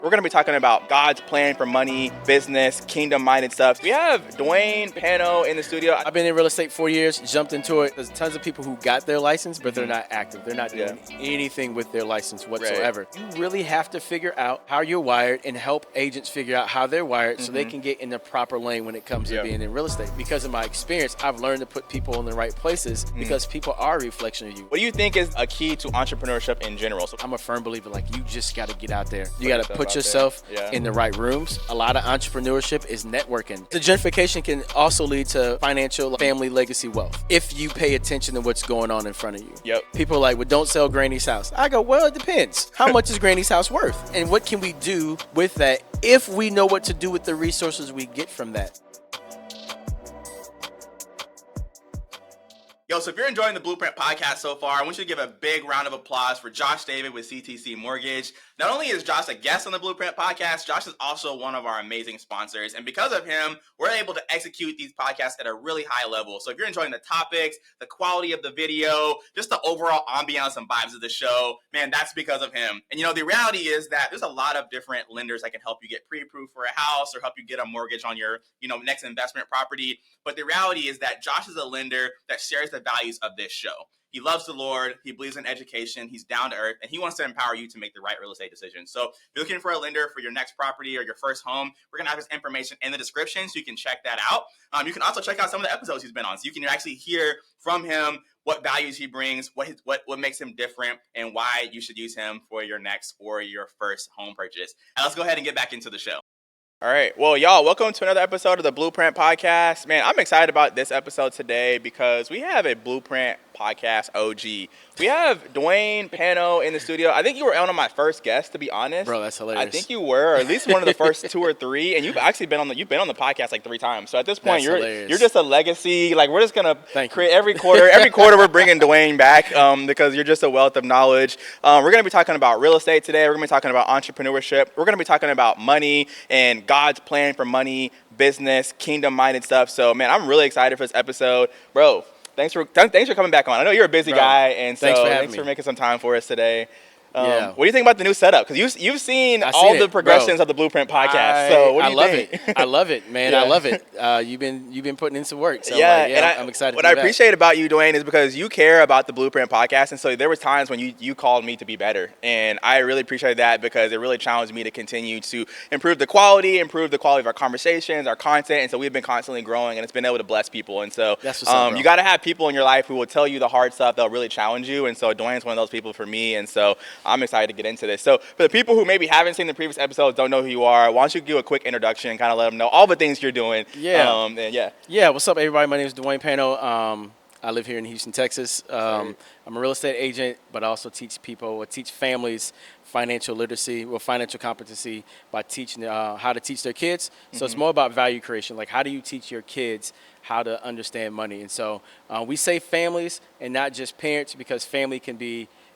We're going to be talking about God's plan for money, business, kingdom-minded stuff. We have Dwayne Pano in the studio. I've been in real estate 4 years, jumped into it. There's tons of people who got their license, but they're not active. They're not doing anything with their license whatsoever. Right. You really have to figure out how you're wired and help agents figure out how they're wired so they can get in the proper lane when it comes to being in real estate. Because of my experience, I've learned to put people in the right places because people are a reflection of you. What do you think is a key to entrepreneurship in general? So I'm a firm believer, like, you just got to get out there. You got to put yourself in the right rooms. A lot of entrepreneurship is networking. The gentrification can also lead to financial, family, legacy wealth if you pay attention to what's going on in front of you. Yep. People are like, well, don't sell Granny's house. I go, well, it depends. How much is Granny's house worth? And what can we do with that if we know what to do with the resources we get from that? Yo, so if you're enjoying the Blueprint podcast so far, I want you to give a big round of applause for Josh David with CTC Mortgage. Not only is Josh a guest on the Blueprint podcast, Josh is also one of our amazing sponsors. And because of him, we're able to execute these podcasts at a really high level. So if you're enjoying the topics, the quality of the video, just the overall ambiance and vibes of the show, man, that's because of him. And you know, the reality is that there's a lot of different lenders that can help you get pre-approved for a house or help you get a mortgage on your, next investment property. But the reality is that Josh is a lender that shares the values of this show. He loves the Lord, he believes in education, he's down to earth, and he wants to empower you to make the right real estate decisions. So if you're looking for a lender for your next property or your first home, we're going to have his information in the description so you can check that out. You can also check out some of the episodes he's been on so you can actually hear from him what values he brings, what makes him different, and why you should use him for your next or your first home purchase. And let's go ahead and get back into the show. All right. Well, y'all, welcome to another episode of the Blueprint Podcast. Man, I'm excited about this episode today because we have a Blueprint Podcast OG. We have Dwayne Pano in the studio. I think you were one of my first guests, to be honest. Bro, that's hilarious. I think you were, or at least one of the first 2 or 3, and you've actually been on the podcast like 3 times. So at this point, you're just a legacy. Like, we're just gonna create every quarter. Every quarter, we're bringing Dwayne back because you're just a wealth of knowledge. We're gonna be talking about real estate today. We're gonna be talking about entrepreneurship. We're gonna be talking about money and God's plan for money, business, kingdom-minded stuff. So, man, I'm really excited for this episode, bro. Thanks for coming back on. I know you're a busy guy, and so thanks for making some time for us today. What do you think about the new setup? Because you've seen all the progressions of the Blueprint podcast. So what do you think? I love it, man. I love it. You've been putting in some work. So I'm excited. What I appreciate about you, Dwayne, is because you care about the Blueprint podcast, and so there was times when you called me to be better, and I really appreciate that because it really challenged me to continue to improve the quality of our conversations, our content, and so we've been constantly growing, and it's been able to bless people. And so you got to have people in your life who will tell you the hard stuff. They'll really challenge you, and so Dwayne's one of those people for me, and so I'm excited to get into this. So for the people who maybe haven't seen the previous episodes, don't know who you are, why don't you give a quick introduction and kind of let them know all the things you're doing? What's up, everybody? My name is Dwayne Pano. I live here in Houston, Texas. I'm a real estate agent, but I also teach families financial literacy, financial competency by teaching how to teach their kids. So it's more about value creation. Like, how do you teach your kids how to understand money? And so we say families and not just parents, because family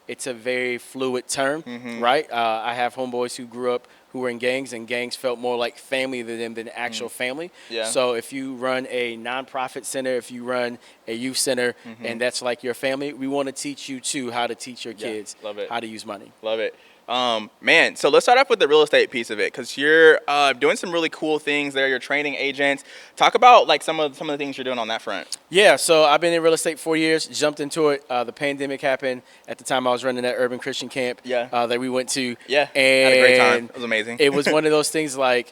it's a very fluid term, right? I have homeboys who grew up who were in gangs, and gangs felt more like family to them than actual family. Yeah. So if you run a nonprofit center, if you run a youth center, and that's like your family, we want to teach you too how to teach your kids how to use money. Love it. Man, so let's start off with the real estate piece of it, because you're doing some really cool things there. You're training agents. Talk about like some of the things you're doing on that front. Yeah, so I've been in real estate 4 years, jumped into it. The pandemic happened. At the time, I was running that urban Christian camp that we went to. Yeah, and had a great time. It was amazing. It was one of those things like,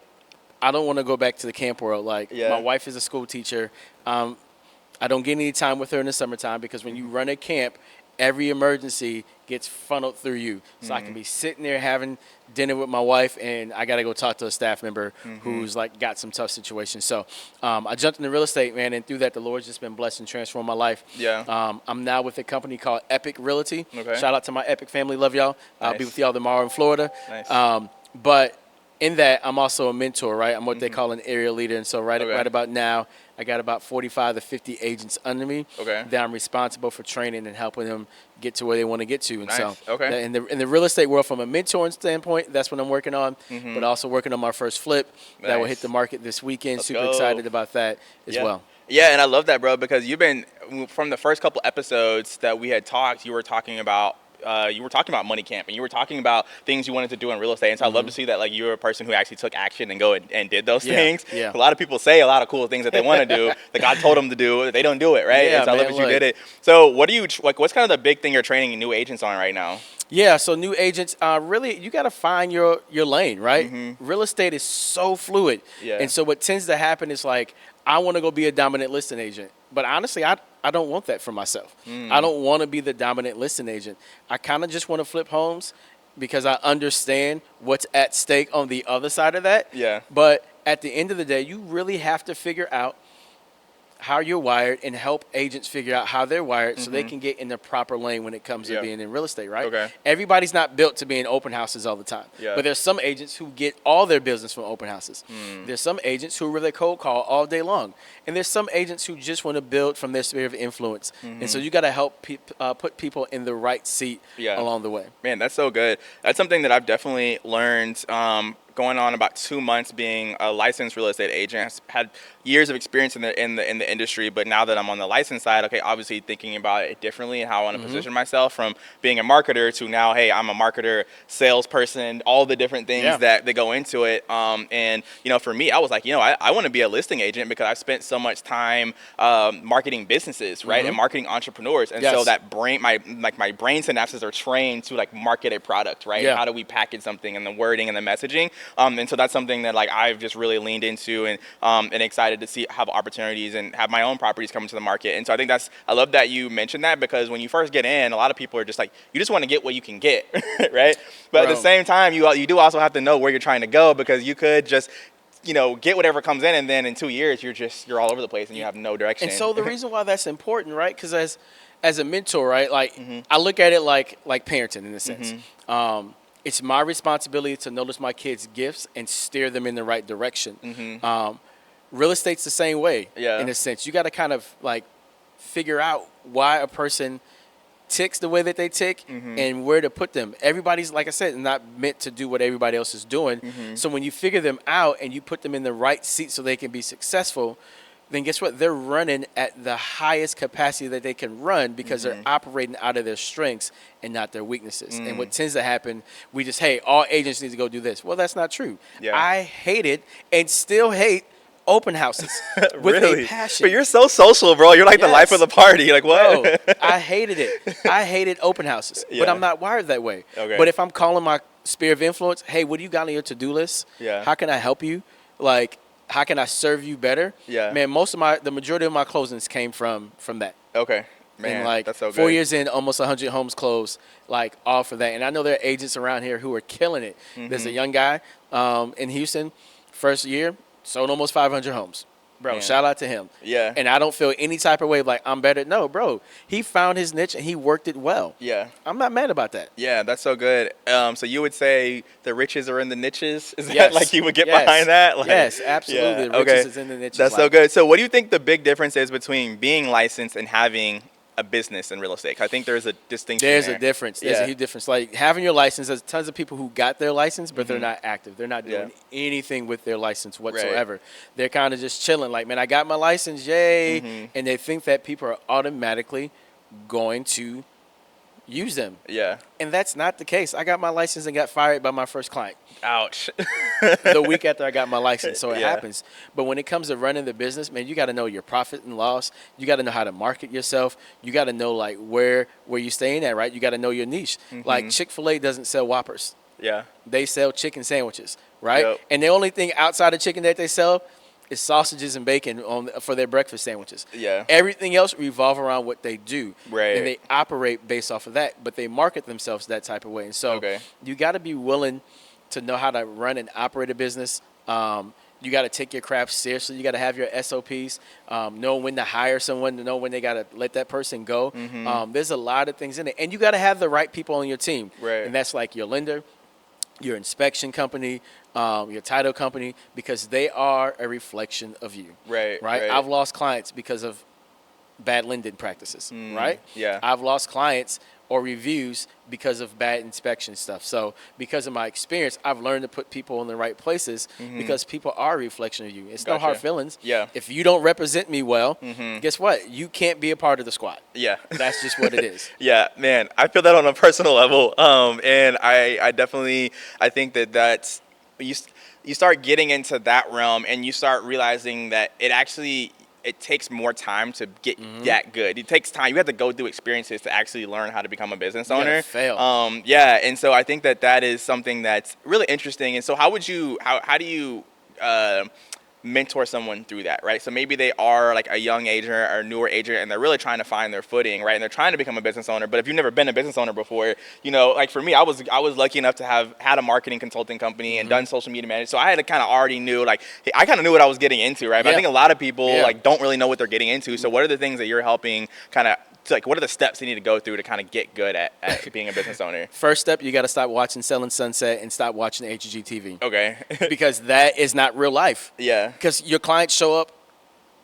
I don't want to go back to the camp world. Like, my wife is a school teacher. I don't get any time with her in the summertime because when you run a camp, every emergency gets funneled through you. So I can be sitting there having dinner with my wife, and I got to go talk to a staff member who's like got some tough situations. So I jumped into real estate, man, and through that, the Lord's just been blessed and transformed my life. Yeah. I'm now with a company called Epic Realty. Okay. Shout out to my Epic family. Love y'all. I'll be with y'all tomorrow in Florida. Nice. But in that, I'm also a mentor, right? I'm what they call an area leader. And so right about now, I got about 45 to 50 agents under me that I'm responsible for training and helping them get to where they want to get to. And so in the real estate world, from a mentoring standpoint, that's what I'm working on, but also working on my first flip that will hit the market this weekend. Super excited about that as well. Yeah, and I love that, bro, because you've been, from the first couple episodes that we had talked, you were talking about you were talking about money camp, and you were talking about things you wanted to do in real estate. And so I love to see that, like, you're a person who actually took action and go and did those things. Yeah. A lot of people say a lot of cool things that they want to do that God told them to do, they don't do it, right? Yeah, and so I love that you did it. So what do you like? What's kind of the big thing you're training new agents on right now? Yeah, so new agents, really, you got to find your lane, right? Real estate is so fluid. Yeah. And so what tends to happen is, like, I want to go be a dominant listing agent. But honestly, I don't want that for myself. I don't want to be the dominant listing agent. I kind of just want to flip homes because I understand what's at stake on the other side of that. Yeah. But at the end of the day, you really have to figure out how you're wired and help agents figure out how they're wired so they can get in the proper lane when it comes to being in real estate, right? Okay. Everybody's not built to be in open houses all the time. Yeah. But there's some agents who get all their business from open houses. There's some agents who really cold call all day long. And there's some agents who just want to build from their sphere of influence. And so you got to help put people in the right seat along the way. Man, that's so good. That's something that I've definitely learned going on about 2 months being a licensed real estate agent. I've had years of experience in the industry, but now that I'm on the license side, okay, obviously thinking about it differently and how I want to position myself from being a marketer to now, hey, I'm a marketer, salesperson, all the different things that go into it. And, you know, for me, I was like, you know, I want to be a listing agent because I've spent so much time marketing businesses, right, and marketing entrepreneurs. And so that brain, my brain synapses are trained to, like, market a product, right? How do we package something and the wording and the messaging? And so that's something that, like, I've just really leaned into and excited to have opportunities and have my own properties come into the market. And so I think I love that you mentioned that, because when you first get in, a lot of people are just like, you just want to get what you can get, right? But at the same time, you do also have to know where you're trying to go, because you could just, you know, get whatever comes in, and then in 2 years you're all over the place and you have no direction. And so the reason why that's important, right? Because as a mentor, right, like I look at it like parenting in a sense. It's my responsibility to notice my kids' gifts and steer them in the right direction. Real estate's the same way, in a sense. You got to kind of, like, figure out why a person ticks the way that they tick and where to put them. Everybody's, like I said, not meant to do what everybody else is doing. So when you figure them out and you put them in the right seat so they can be successful, then guess what? They're running at the highest capacity that they can run because they're operating out of their strengths and not their weaknesses. And what tends to happen, we just, hey, all agents need to go do this. Well, that's not true. I hated and still hate open houses with a passion. But you're so social, bro. You're like the life of the party. Like, what? Bro, I hated it. I hated open houses. But I'm not wired that way. But if I'm calling my sphere of influence, hey, what do you got on your to-do list? How can I help you? Like, how can I serve you better? Man, the majority of my closings came from that. Okay. Man, and, like, that's so good. 4 years in, almost 100 homes closed, like, all for that. And I know there are agents around here who are killing it. There's a young guy in Houston, first year, sold almost 500 homes. Bro, shout out to him. And I don't feel any type of way like I'm better. No, bro. He found his niche and he worked it well. I'm not mad about that. That's so good. So you would say the riches are in the niches? Is that like you would get behind that? Like, yes, absolutely. The riches is in the niches. That's so good. So what do you think the big difference is between being licensed and having a business in real estate? I think there's a distinction. There's a difference. There's a huge difference. Like, having your license, there's tons of people who got their license, but they're not active. They're not doing anything with their license whatsoever. They're kind of just chilling. Like, man, I got my license, yay. And they think that people are automatically going to use them. And that's not the case. I got my license and got fired by my first client. Ouch. The week after I got my license. So it happens. But when it comes to running the business, man, you got to know your profit and loss. You got to know how to market yourself. You got to know, like, where you staying at, right? You got to know your niche. Like, Chick-fil-A doesn't sell Whoppers. They sell chicken sandwiches, right? And the only thing outside of chicken that they sell is sausages and bacon for their breakfast sandwiches. Everything else revolve around what they do. And they operate based off of that, but they market themselves that type of way. And so you got to be willing to know how to run and operate a business. You got to take your craft seriously. You got to have your SOPs, know when to hire someone, to know when they got to let that person go. There's a lot of things in it. And you got to have the right people on your team. And that's like your lender, your inspection company, your title company, because they are a reflection of you. I've lost clients because of bad lending practices, right? I've lost clients or reviews because of bad inspection stuff. So because of my experience, I've learned to put people in the right places because people are a reflection of you. It's no hard feelings. Yeah. If you don't represent me well, guess what? You can't be a part of the squad. Yeah. That's just what it is. Yeah, man, I feel that on a personal level. And I definitely, I think that's, you start getting into that realm and you start realizing that it takes more time to get that good. It takes time. You have to go through experiences to actually learn how to become a business owner. Fail. And so I think that is something that's really interesting. And so how do you mentor someone through that, right? So maybe they are like a young agent or a newer agent and they're really trying to find their footing, right? And they're trying to become a business owner. But if you've never been a business owner before, like for me, I was lucky enough to have had a marketing consulting company and done social media management. So I had to kind of already knew, I kind of knew what I was getting into, right? But I think a lot of people don't really know what they're getting into. So what are the things that you're helping kind of, what are the steps you need to go through to kind of get good at being a business owner? First step, you got to stop watching Selling Sunset and stop watching HGTV. Okay. Because that is not real life. Yeah. Because your clients show up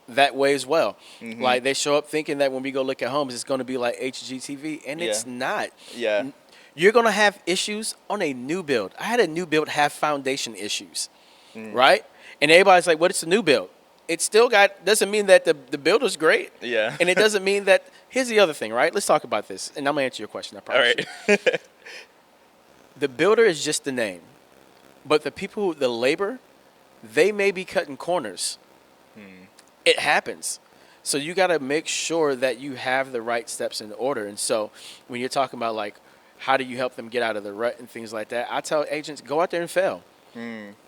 that way as well. Like they show up thinking that when we go look at homes, it's going to be like HGTV, and it's not. Yeah. You're going to have issues on a new build. I had a new build have foundation issues, right? And everybody's like, what is a new build? It still doesn't mean that the builder's great. Yeah. And it doesn't mean that, here's the other thing, right? Let's talk about this. And I'm going to answer your question, I promise. All right. The builder is just the name. But the people, the labor, they may be cutting corners. It happens. So you got to make sure that you have the right steps in order. And so when you're talking about how do you help them get out of the rut and things like that, I tell agents, go out there and fail.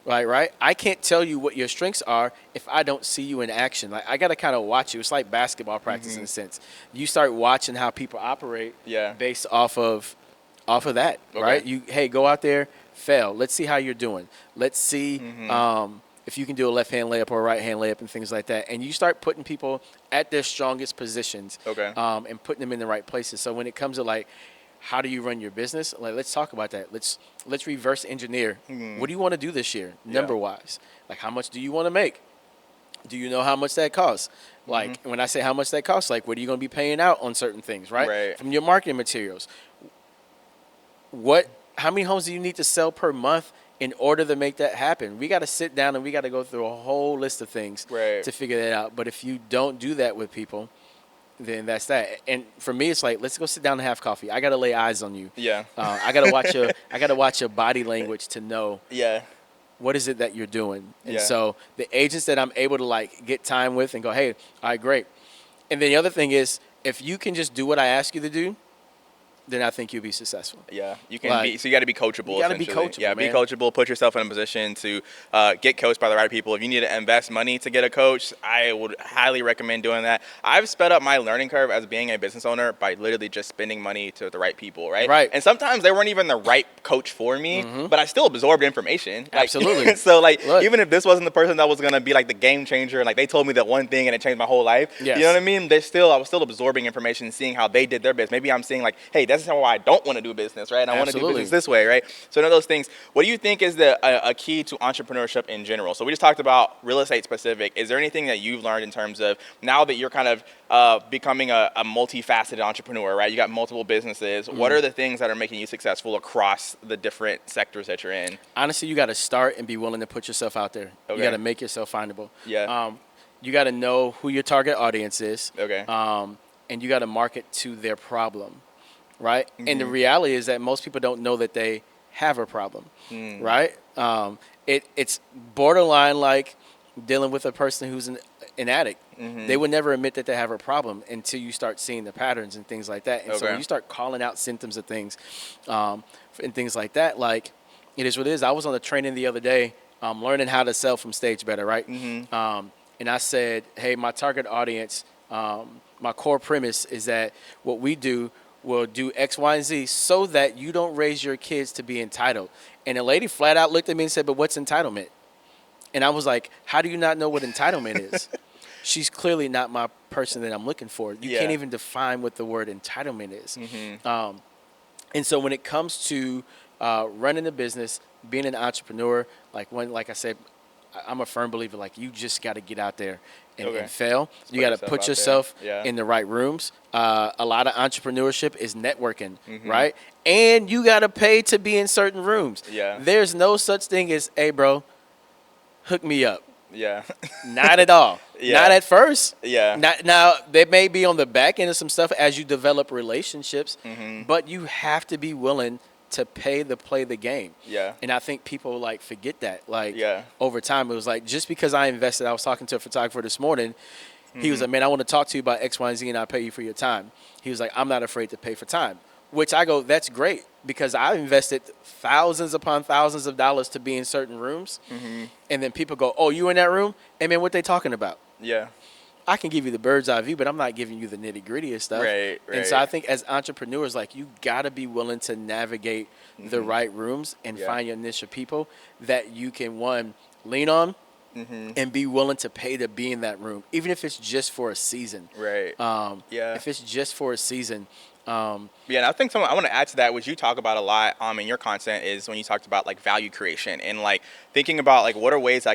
Right? I can't tell you what your strengths are if I don't see you in action. I got to kind of watch you. It's like basketball practice in a sense. You start watching how people operate based off of that, right? Hey, go out there, fail. Let's see how you're doing. Let's see if you can do a left-hand layup or a right-hand layup and things like that. And you start putting people at their strongest positions and putting them in the right places. So when it comes to how do you run your business? Let's talk about that. Let's reverse engineer. What do you want to do this year, number-wise? How much do you want to make? Do you know how much that costs? When I say how much that costs, what are you going to be paying out on certain things, right? From your marketing materials. How many homes do you need to sell per month in order to make that happen? We got to sit down and we got to go through a whole list of things to figure that out. But if you don't do that with people, then that's that. And for me, it's let's go sit down and have coffee. I got to lay eyes on you. Yeah. I got to watch your body language to know. Yeah. What is it that you're doing? And so the agents that I'm able to get time with and go, hey, all right, great. And then the other thing is, if you can just do what I ask you to do, then I think you'll be successful. Yeah, you can be. So you got to be coachable. You got to be coachable. Yeah, man. Be coachable. Put yourself in a position to get coached by the right people. If you need to invest money to get a coach, I would highly recommend doing that. I've sped up my learning curve as being a business owner by literally just spending money to the right people, right? Right. And sometimes they weren't even the right coach for me, but I still absorbed information. Absolutely. So even if this wasn't the person that was gonna be the game changer, they told me that one thing and it changed my whole life. Yes. You know what I mean? I was still absorbing information, seeing how they did their business. Maybe I'm seeing hey, that's how I don't want to do business, right? And I want to do business this way, right? So none of those things. What do you think is a key to entrepreneurship in general? So we just talked about real estate specific. Is there anything that you've learned in terms of now that you're kind of becoming a multifaceted entrepreneur, right? You got multiple businesses. What are the things that are making you successful across the different sectors that you're in? Honestly, you got to start and be willing to put yourself out there. Okay. You got to make yourself findable. Yeah. You got to know who your target audience is. Okay. And you got to market to their problem. Right? And the reality is that most people don't know that they have a problem, right? It's borderline like dealing with a person who's an addict. They would never admit that they have a problem until you start seeing the patterns and things like that. And so when you start calling out symptoms of things and things like that, it is what it is. I was on a training the other day learning how to sell from stage better, right? And I said, hey, my target audience, my core premise is that what we do will do X, Y, and Z so that you don't raise your kids to be entitled. And a lady flat out looked at me and said, but what's entitlement? And I was like, how do you not know what entitlement is? She's clearly not my person that I'm looking for. You can't even define what the word entitlement is. And so when it comes to running a business, being an entrepreneur, like I said, I'm a firm believer, like, you just got to get out there and, Okay. and fail. Just You got to put yourself Yeah. in the right rooms. A lot of entrepreneurship is networking, right? And you got to pay to be in certain rooms. Yeah. There's no such thing as, hey, bro, hook me up. Yeah. Not at all. Yeah. Not at first. Yeah. Now, they may be on the back end of some stuff as you develop relationships, but you have to be willing to pay to play the game. Yeah. And I think people, like, forget that. Like, Yeah. over time, it was like, just because I invested, I was talking to a photographer this morning. He was like, man, I want to talk to you about X, Y, and Z, and I'll pay you for your time. He was like, I'm not afraid to pay for time. Which I go, that's great, because I invested thousands upon thousands of dollars to be in certain rooms. And then people go, oh, you in that room? Hey, man, what they talking about? Yeah. I can give you the bird's eye view, but I'm not giving you the nitty gritty of stuff. Right. And so I think as entrepreneurs, like, you got to be willing to navigate the right rooms and find your niche of people that you can, one, lean on and be willing to pay to be in that room, even if it's just for a season. Right. If it's just for a season. Yeah, and I think I want to add to that, which you talk about a lot in your content, is when you talked about, like, value creation and, like, thinking about, like, what are ways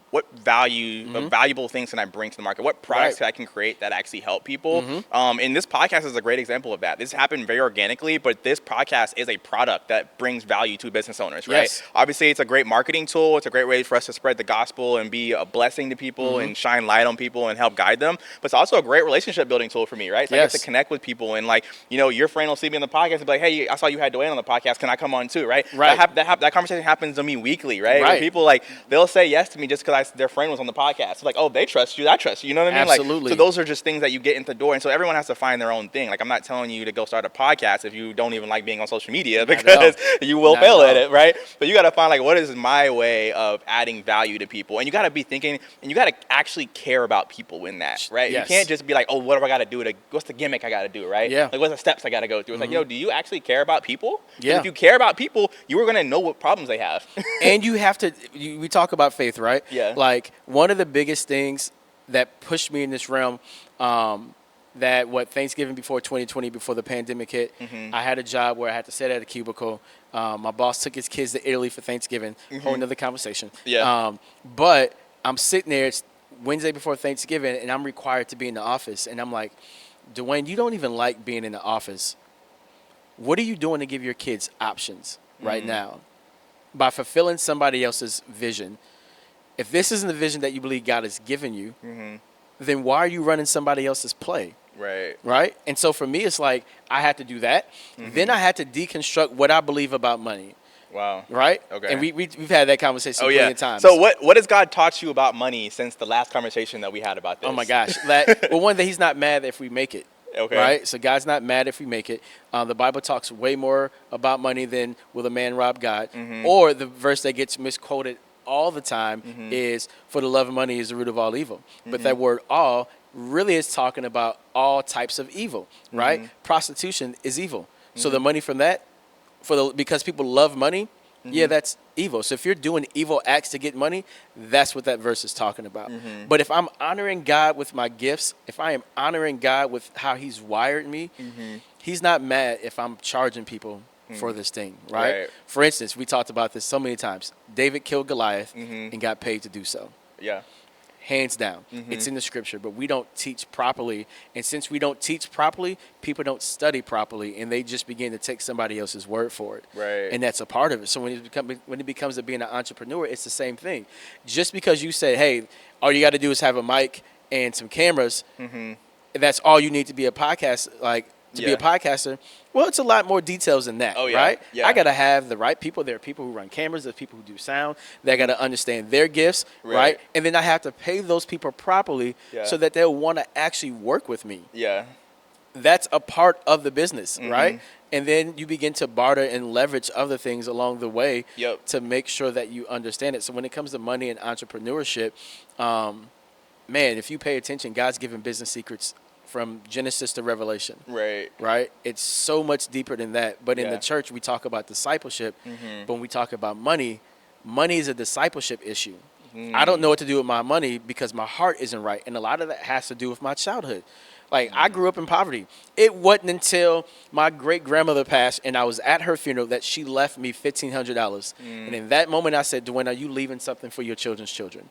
what valuable things can I bring to the market? What products I can create that actually help people? And this podcast is a great example of that. This happened very organically, but this podcast is a product that brings value to business owners, right? Yes. Obviously, it's a great marketing tool. It's a great way for us to spread the gospel and be a blessing to people and shine light on people and help guide them. But it's also a great relationship building tool for me, right? So I get to connect with people, and, like, your friend will see me on the podcast and be like, hey, I saw you had Dwayne on the podcast. Can I come on too, right? Right. That conversation happens to me weekly, right? Where people, like, they'll say yes to me just because their friend was on the podcast. It's like, oh, they trust you. I trust you. You know what I mean? Absolutely. Like, so those are just things that you get into the door. And so everyone has to find their own thing. Like, I'm not telling you to go start a podcast if you don't even like being on social media, because you will fail at it, right? But you got to find, like, what is my way of adding value to people? And you got to be thinking, and you got to actually care about people in that, right? Yes. You can't just be like, oh, what do I got to do? What's the gimmick I got to do, right? Yeah. Like, what's the steps I got to go through? It's like, do you actually care about people? Yeah. If you care about people, you are going to know what problems they have. And you have to, we talk about faith, right? Yeah. Like, one of the biggest things that pushed me in this realm, Thanksgiving before 2020, before the pandemic hit, I had a job where I had to sit at a cubicle. My boss took his kids to Italy for Thanksgiving. Whole another conversation. Yeah. But I'm sitting there, it's Wednesday before Thanksgiving, and I'm required to be in the office. And I'm like, Dwayne, you don't even like being in the office. What are you doing to give your kids options right now? By fulfilling somebody else's vision. If this isn't the vision that you believe God has given you, then why are you running somebody else's play? Right. Right? And so for me, it's like, I had to do that. Then I had to deconstruct what I believe about money. Wow. Right? Okay. And we've had that conversation plenty of times. So what has God taught you about money since the last conversation that we had about this? Oh my gosh. Well, one, that he's not mad if we make it. Okay. Right? So God's not mad if we make it. The Bible talks way more about money than will a man rob God. Or the verse that gets misquoted all the time is, for the love of money is the root of all evil. But that word all really is talking about all types of evil, right? Prostitution is evil. So the money from that, because people love money, that's evil. So if you're doing evil acts to get money, that's what that verse is talking about. But if I'm honoring God with my gifts, if I am honoring God with how he's wired me, he's not mad if I'm charging people for this thing, right? For instance, we talked about this so many times. David killed Goliath and got paid to do so. Yeah. Hands down. It's in the scripture, but we don't teach properly. And since we don't teach properly, people don't study properly, and they just begin to take somebody else's word for it. Right. And that's a part of it. So when it becomes to being an entrepreneur, it's the same thing. Just because you say, hey, all you got to do is have a mic and some cameras, that's all you need to be a podcast, be a podcaster. Well, it's a lot more details than that, right? Yeah. I got to have the right people. There are people who run cameras. There's people who do sound. They got to understand their gifts, right? And then I have to pay those people properly so that they'll want to actually work with me. Yeah. That's a part of the business, right? And then you begin to barter and leverage other things along the way to make sure that you understand it. So when it comes to money and entrepreneurship, man, if you pay attention, God's given business secrets from Genesis to Revelation. Right? It's so much deeper than that. But in the church, we talk about discipleship. But when we talk about money, money is a discipleship issue. I don't know what to do with my money because my heart isn't right. And a lot of that has to do with my childhood. Like, I grew up in poverty. It wasn't until my great-grandmother passed and I was at her funeral that she left me $1,500. And in that moment, I said, Dwayne, are you leaving something for your children's children?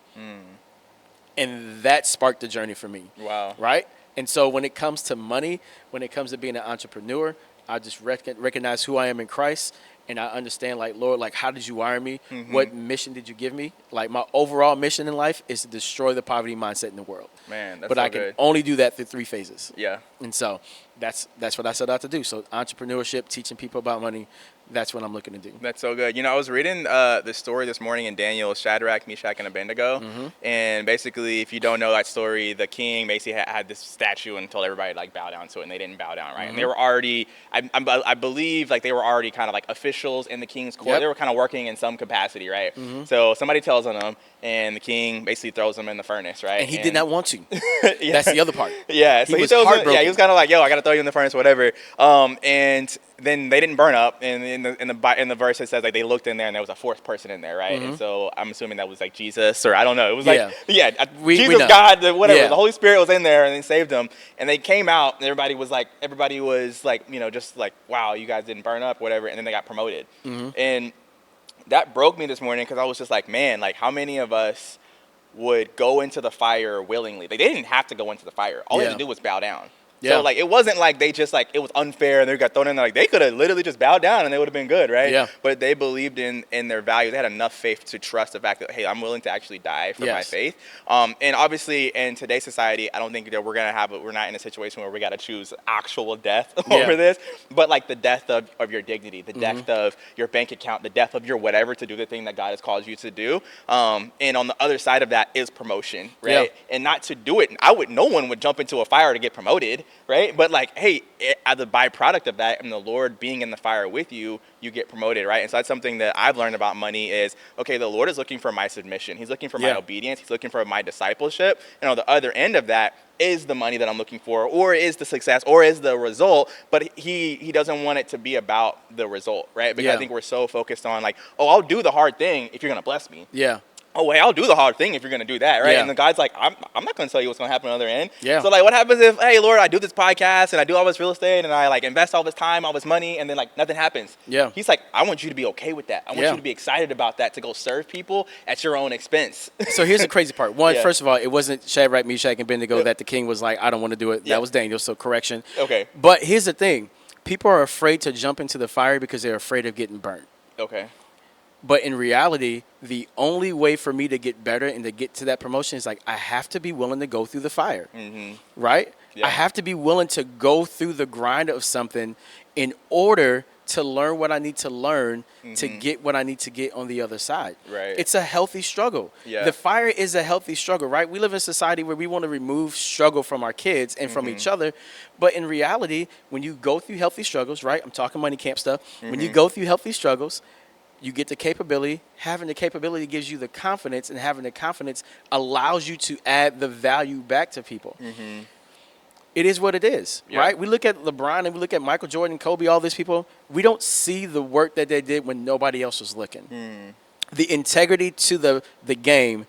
And that sparked the journey for me. Wow. Right? And so when it comes to money, when it comes to being an entrepreneur, I just recognize who I am in Christ. And I understand, like, Lord, like, how did you wire me? What mission did you give me? Like, my overall mission in life is to destroy the poverty mindset in the world. Man, that's but so I can good. only do that through 3 phases. Yeah. And so that's what I set out to do. So entrepreneurship, teaching people about money, that's what I'm looking to do. That's so good. You know, I was reading the story this morning in Daniel, Shadrach, Meshach, and Abednego. And basically, if you don't know that story, the king basically had this statue and told everybody to, like, bow down to it, and they didn't bow down, right? And they were already, I believe, like, they were already kind of like officials in the king's court. Yep. They were kind of working in some capacity, right? So somebody tells on them, and the king basically throws them in the furnace, right? And he did not want to. Yeah. That's the other part. Yeah, so He was throws them, heartbroken. yeah, he was kind of like, yo, I got to throw you in the furnace, whatever. And then they didn't burn up, and in the verse it says, like, they looked in there and there was a 4th person in there, right? And so I'm assuming that was like Jesus, or I don't know. It was like, We Jesus, know. God, whatever. Yeah. The Holy Spirit was in there and they saved them. And they came out and everybody was like, you know, just like, wow, you guys didn't burn up, whatever. And then they got promoted. And that broke me this morning because I was just like, man, like, how many of us would go into the fire willingly? Like, they didn't have to go into the fire. All they had to do was bow down. Yeah. So, like, it wasn't like they just, like, it was unfair and they got thrown in there. Like, they could have literally just bowed down and they would have been good, right? Yeah. But they believed in their values. They had enough faith to trust the fact that, hey, I'm willing to actually die for my faith. And obviously, in today's society, I don't think that we're not in a situation where we got to choose actual death over this. But, like, the death of your dignity, the death of your bank account, the death of your whatever to do the thing that God has called you to do. And on the other side of that is promotion, right? Yeah. And not to do it. No one would jump into a fire to get promoted, right? But, like, hey, as a byproduct of that and the Lord being in the fire with you, you get promoted, right? And so that's something that I've learned about money is, okay, the Lord is looking for my submission. He's looking for my obedience. He's looking for my discipleship. And on the other end of that is the money that I'm looking for, or is the success, or is the result. But he doesn't want it to be about the result, right? Because I think we're so focused on, like, oh, I'll do the hard thing if you're going to bless me. Yeah. Oh, wait, I'll do the hard thing if you're going to do that, right? Yeah. And the guy's like, I'm not going to tell you what's going to happen on the other end. Yeah. So, like, what happens if, hey, Lord, I do this podcast and I do all this real estate and I, like, invest all this time, all this money, and then, like, nothing happens? Yeah. He's like, I want you to be okay with that. I want you to be excited about that, to go serve people at your own expense. So here's the crazy part. One, first of all, it wasn't Shadrach, Meshach, and Abednego that the king was like, I don't want to do it. That was Daniel, so correction. Okay. But here's the thing. People are afraid to jump into the fire because they're afraid of getting burnt. Okay. But in reality, the only way for me to get better and to get to that promotion is, like, I have to be willing to go through the fire, right? Yeah. I have to be willing to go through the grind of something in order to learn what I need to learn to get what I need to get on the other side. Right. It's a healthy struggle. Yeah. The fire is a healthy struggle, right? We live in a society where we want to remove struggle from our kids and from each other. But in reality, when you go through healthy struggles, right? I'm talking money camp stuff. When you go through healthy struggles, you get the capability. Having the capability gives you the confidence, and having the confidence allows you to add the value back to people. It is what it is, right? We look at LeBron and we look at Michael Jordan, Kobe, all these people. We don't see the work that they did when nobody else was looking. The integrity to the game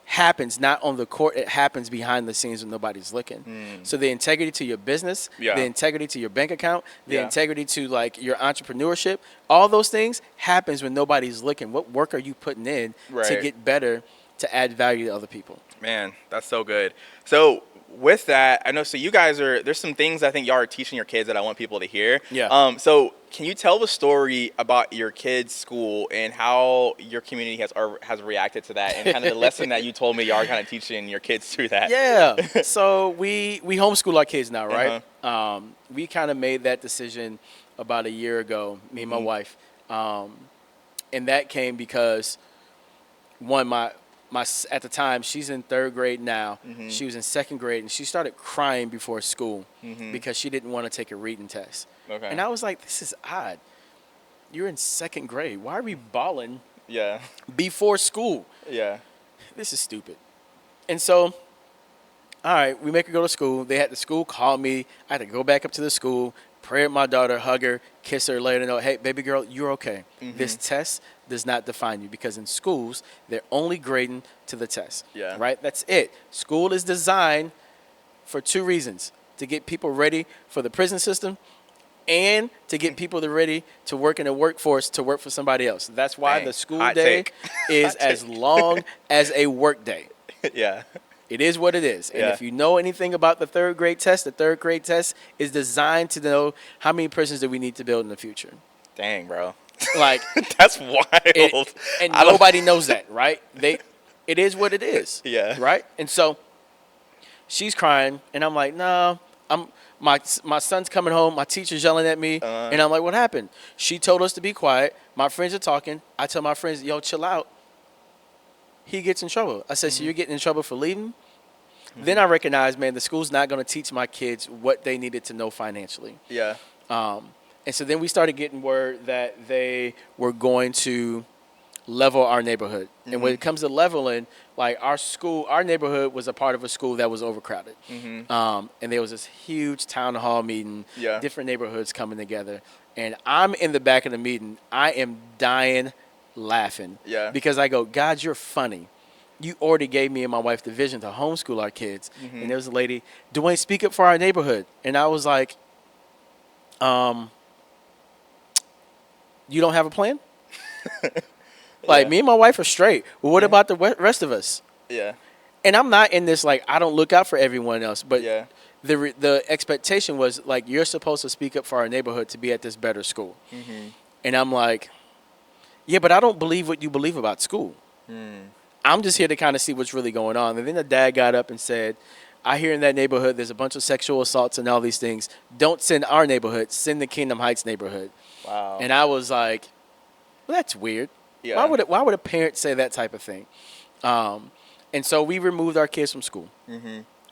happens not on the court. It happens behind the scenes when nobody's looking. So the integrity to your business, the integrity to your bank account, the integrity to, like, your entrepreneurship, all those things happens when nobody's looking. What work are you putting in to get better, to add value to other people? Man, that's so good. So with that, I know, so you guys there's some things I think y'all are teaching your kids that I want people to hear. Yeah. So can you tell the story about your kids' school and how your community has reacted to that, and kind of the lesson that you told me y'all are kind of teaching your kids through that? Yeah. So we homeschool our kids now, right? We kind of made that decision about a year ago, me and my wife. And that came because, one, my at the time, she's in 3rd grade now. She was in 2nd grade, and she started crying before school because she didn't want to take a reading test. Okay. And I was like, this is odd. You're in 2nd grade. Why are we bawling before school? Yeah. This is stupid. And so, all right, we make her go to school. They had the school call me. I had to go back up to the school, pray with my daughter, hug her, kiss her, let her know, hey, baby girl, you're okay. This test does not define you, because in schools, they're only grading to the test. Yeah. Right? That's it. School is designed for 2 reasons. to get people ready for the prison system and to get people ready to work in the workforce to work for somebody else. That's why the school day is as long as a work day. Yeah. It is what it is. And if you know anything about the third grade test is designed to know how many prisons do we need to build in the future. Dang, bro. Like, that's wild. And nobody knows that, right? It is what it is. Yeah. Right? And so she's crying, and I'm like, no, my son's coming home. My teacher's yelling at me, and I'm like, what happened? She told us to be quiet. My friends are talking. I tell my friends, yo, chill out. He gets in trouble. I said, so you're getting in trouble for leaving? Then I recognized, man, the school's not going to teach my kids what they needed to know financially. Yeah. And so then we started getting word that they were going to level our neighborhood. And when it comes to leveling, like our neighborhood was a part of a school that was overcrowded. And there was this huge town hall meeting, different neighborhoods coming together. And I'm in the back of the meeting. I am dying laughing. Yeah. Because I go, God, you're funny. You already gave me and my wife the vision to homeschool our kids. And there was a lady, Dwayne, speak up for our neighborhood. And I was like, you don't have a plan? Like, me and my wife are straight. Well, what about the rest of us? Yeah. And I'm not in this, like, I don't look out for everyone else. But the expectation was, like, you're supposed to speak up for our neighborhood to be at this better school. And I'm like, yeah, but I don't believe what you believe about school. I'm just here to kind of see what's really going on. And then the dad got up and said, I hear in that neighborhood there's a bunch of sexual assaults and all these things. Don't send our neighborhood. Send the Kingdom Heights neighborhood. Wow. And I was like, well, that's weird. Yeah. Why would a parent say that type of thing? And so we removed our kids from school.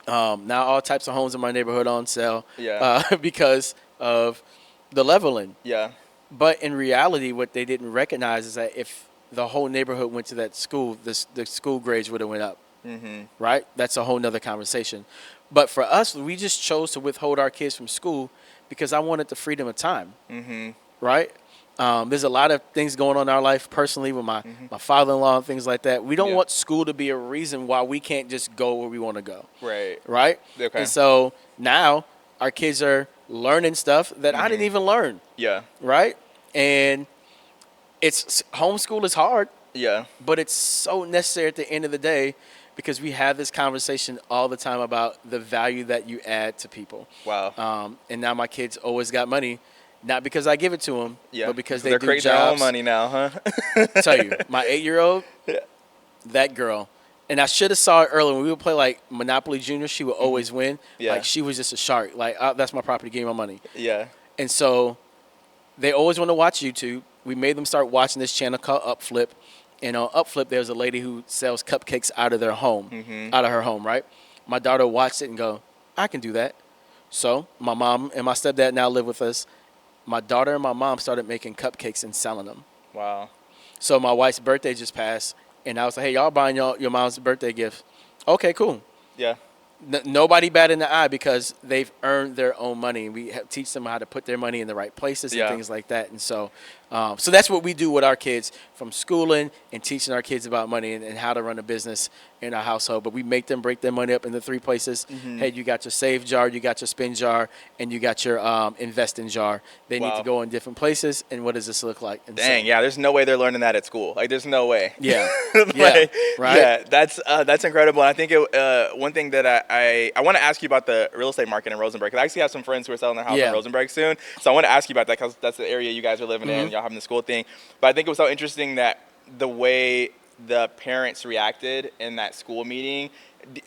Now all types of homes in my neighborhood on sale because of the leveling. Yeah. But in reality, what they didn't recognize is that if the whole neighborhood went to that school, the school grades would have went up. Right? That's a whole nother conversation. But for us, we just chose to withhold our kids from school because I wanted the freedom of time. Right? There's a lot of things going on in our life personally with my father-in-law and things like that. We don't want school to be a reason why we can't just go where we want to go. Right? Okay. And so now our kids are learning stuff that I didn't even learn. Yeah. Right? And homeschool is hard. Yeah. But it's so necessary at the end of the day because we have this conversation all the time about the value that you add to people. Wow. And now my kids always got money. Not because I give it to them, but because they're do creating jobs. their own money now, huh? I tell you, my 8-year-old, that girl, and I should have saw it earlier when we would play like Monopoly Junior. She would always win. Yeah. Like she was just a shark. Like that's my property, give me my money. Yeah. And so they always want to watch YouTube. We made them start watching this channel called Upflip, and on Upflip there's a lady who sells cupcakes out of their home, out of her home, right? My daughter watched it and go, I can do that. So my mom and my stepdad now live with us. My daughter and my mom started making cupcakes and selling them. Wow. So my wife's birthday just passed, and I was like, hey, y'all buying your mom's birthday gift. Okay, cool. Yeah. Nobody bat in the eye because they've earned their own money. We teach them how to put their money in the right places and things like that. And so so that's what we do with our kids, from schooling and teaching our kids about money and how to run a business in our household. But we make them break their money up into 3 places. Hey, you got your save jar, you got your spend jar, and you got your investing jar. They need to go in different places. And what does this look like? And dang, yeah, there's no way they're learning that at school. Like, there's no way. Yeah. Right? Yeah, that's incredible. And I think one thing that I want to ask you about the real estate market in Rosenberg, because I actually have some friends who are selling their house in Rosenberg soon. So I want to ask you about that because that's the area you guys are living in. Y'all having the school thing. But I think it was so interesting that the way the parents reacted in that school meeting,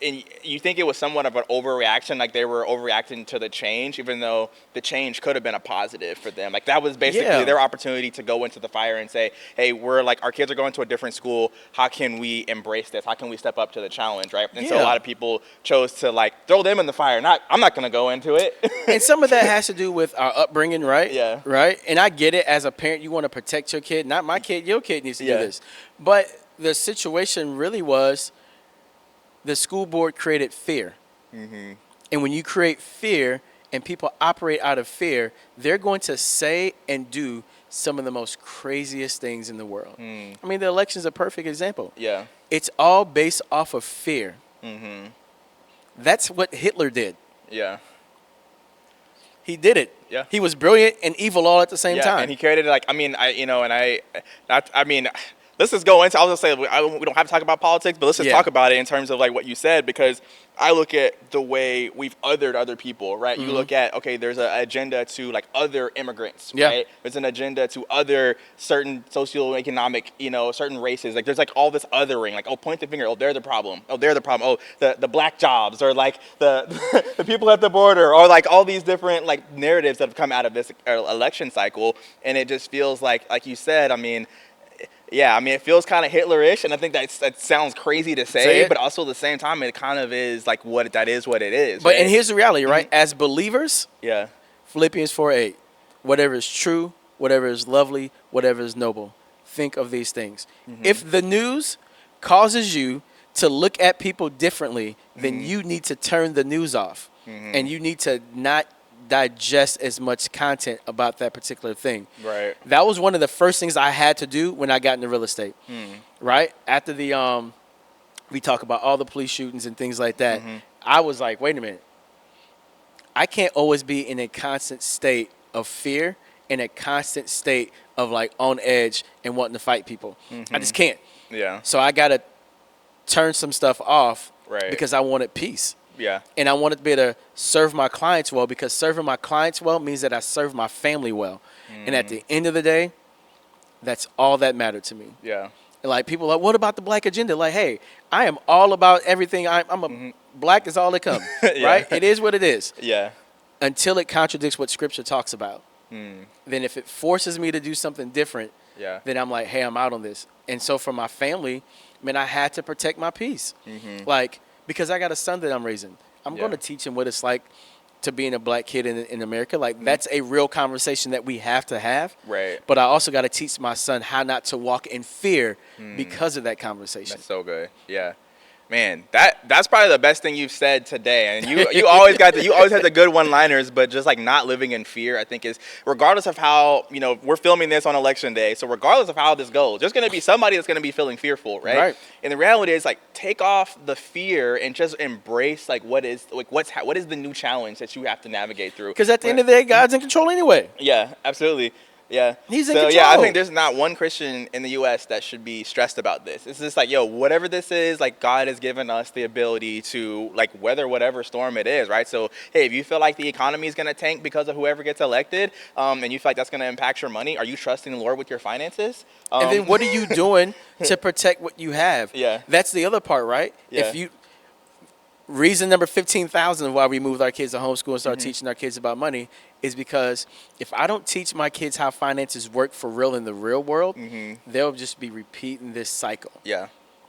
and you think it was somewhat of an overreaction, like they were overreacting to the change, even though the change could have been a positive for them. Like that was basically their opportunity to go into the fire and say, hey, we're like, our kids are going to a different school. How can we embrace this? How can we step up to the challenge, right? And so a lot of people chose to like throw them in the fire. I'm not going to go into it. And some of that has to do with our upbringing, right? Yeah. Right? And I get it. As a parent, you want to protect your kid. Not my kid. Your kid needs to do this. But the situation really was, the school board created fear. And when you create fear and people operate out of fear, they're going to say and do some of the most craziest things in the world. I mean, the election's a perfect example. Yeah. It's all based off of fear. That's what Hitler did. Yeah. he did it. Yeah. He was brilliant and evil all at the same time. And he created like, I mean, let's just go into, I was going to say, we don't have to talk about politics, but let's just talk about it in terms of like what you said, because I look at the way we've othered other people, right? You look at, okay, there's an agenda to like other immigrants, right? There's an agenda to other certain socioeconomic, certain races. Like there's like all this othering, like, oh, point the finger, oh, they're the problem. Oh, they're the problem. Oh, the black jobs, or like the the people at the border, or like all these different like narratives that have come out of this election cycle. And it just feels like you said, I mean, it feels kind of Hitlerish, and I think that sounds crazy to say, but also at the same time, it kind of is like what it is. But right? And here's the reality, right? As believers, Philippians 4:8, whatever is true, whatever is lovely, whatever is noble, think of these things. If the news causes you to look at people differently, then you need to turn the news off, and you need to not digest as much content about that particular thing. Right. That was one of the first things I had to do when I got into real estate. Right? After we talk about all the police shootings and things like that, I was like, wait a minute. I can't always be in a constant state of fear, in a constant state of like on edge and wanting to fight people. I just can't. Yeah. So I got to turn some stuff off right. because I wanted peace. Yeah. And I wanted to be able to serve my clients well, because serving my clients well means that I serve my family well. And at the end of the day, that's all that mattered to me. Yeah. And like people are like, what about the black agenda? Like, hey, I am all about everything. I'm a black is all that come, right? It is what it is. Yeah. Until it contradicts what Scripture talks about. Then if it forces me to do something different, then I'm like, hey, I'm out on this. And so for my family, man, I had to protect my peace. Like, because I got a son that I'm raising. I'm going to teach him what it's like to being a black kid in America. Like, that's a real conversation that we have to have. Right. But I also got to teach my son how not to walk in fear because of that conversation. That's so good. Yeah. Man, that's probably the best thing you've said today. And you always have the good one-liners, but just like not living in fear, I think is, regardless of how, we're filming this on election day, so regardless of how this goes, there's going to be somebody that's going to be feeling fearful, right? And the reality is, like, take off the fear and just embrace like what is the new challenge that you have to navigate through. Because at the end of the day, God's in control anyway. Yeah, absolutely. Yeah. He's in control. Yeah, I think there's not one Christian in the U.S. that should be stressed about this. It's just like, whatever this is, like, God has given us the ability to, like, weather whatever storm it is, right? So, hey, if you feel like the economy is going to tank because of whoever gets elected, and you feel like that's going to impact your money, are you trusting the Lord with your finances? And then what are you doing to protect what you have? Yeah. That's the other part, right? Yeah. Reason number 15,000 of why we moved our kids to homeschool and started teaching our kids about money is because if I don't teach my kids how finances work for real in the real world, they'll just be repeating this cycle. Yeah.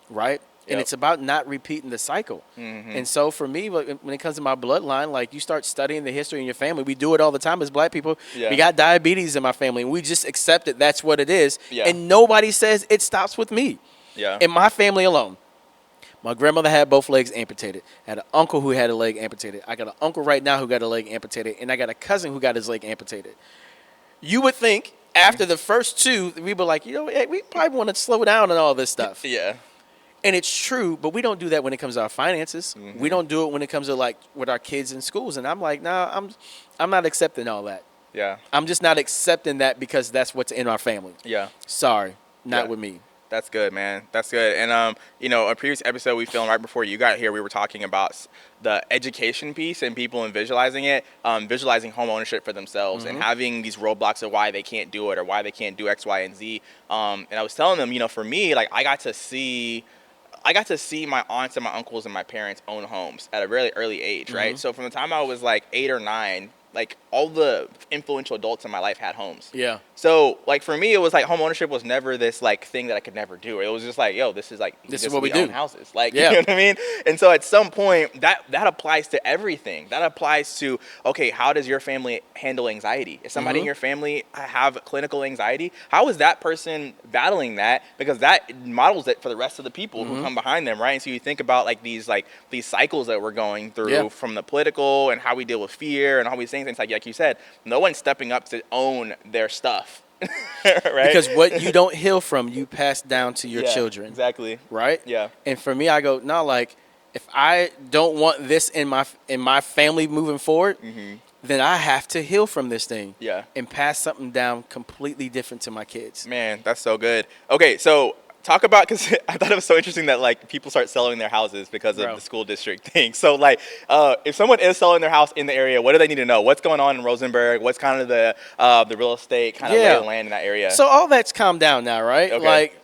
Right? And it's about not repeating the cycle. And so for me, when it comes to my bloodline, like, you start studying the history in your family. We do it all the time as black people. We got diabetes in my family, and we just accept it. That's what it is. And nobody says it stops with me. In my family alone. My grandmother had both legs amputated. I had an uncle who had a leg amputated. I got an uncle right now who got a leg amputated. And I got a cousin who got his leg amputated. You would think after the first two, we'd be like, hey, we probably want to slow down and all this stuff. Yeah. And it's true, but we don't do that when it comes to our finances. We don't do it when it comes to, like, with our kids in schools. And I'm like, nah, I'm not accepting all that. Yeah. I'm just not accepting that because that's what's in our family. Yeah. Sorry, not with me. That's good, man. That's good. And, a previous episode we filmed right before you got here, we were talking about the education piece and people and visualizing it, visualizing home ownership for themselves and having these roadblocks of why they can't do it or why they can't do X, Y, and Z. And I was telling them, for me, like, I got to see my aunts and my uncles and my parents own homes at a really early age, right? So from the time I was like 8 or 9, like, all the influential adults in my life had homes. Yeah. So, like, for me, it was like home ownership was never this, like, thing that I could never do. It was just like, this is what we do. Own houses. Like, you know what I mean? And so at some point, that applies to everything. That applies to, okay, how does your family handle anxiety? If somebody in your family have clinical anxiety, how is that person battling that? Because that models it for the rest of the people who come behind them, right? And so you think about, like, these cycles that we're going through from the political and how we deal with fear and all these things. It's like you said, no one's stepping up to own their stuff. Right? Because what you don't heal from, you pass down to your children. Exactly. Right? Yeah. And for me, I go, no, like, if I don't want this in my family moving forward, then I have to heal from this thing. Yeah. And pass something down completely different to my kids. Man, that's so good. Okay, so talk about, because I thought it was so interesting that like people start selling their houses because of the school district thing. So like, if someone is selling their house in the area, what do they need to know? What's going on in Rosenberg? What's kind of the real estate kind of lay of land in that area? So all that's calmed down now, right? Okay. Like,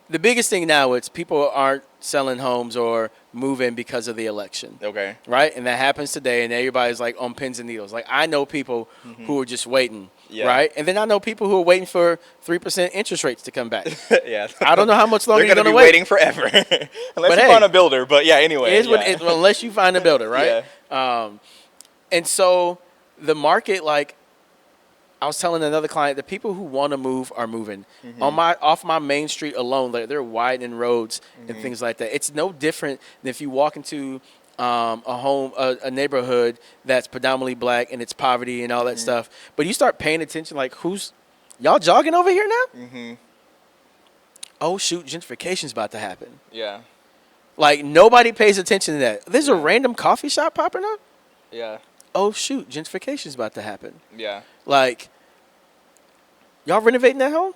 the biggest thing now is people aren't selling homes or moving because of the election. Okay. Right? And that happens today, and everybody's like on pins and needles. Like, I know people who are just waiting, right? And then I know people who are waiting for 3% interest rates to come back. Yeah. I don't know how much longer they're going to be wait. waiting forever. Unless you find a builder. But yeah, anyway. Unless you find a builder, right? Yeah. And so the market, like, I was telling another client, the people who want to move are moving. Off my main street alone, like, they're widening roads and things like that. It's no different than if you walk into a neighborhood that's predominantly black and it's poverty and all that stuff. But you start paying attention, like, y'all jogging over here now? Oh, shoot, gentrification's about to happen. Yeah. Like, nobody pays attention to that. There's a random coffee shop popping up? Yeah. Oh, shoot, gentrification's about to happen. Yeah. Like, y'all renovating that home?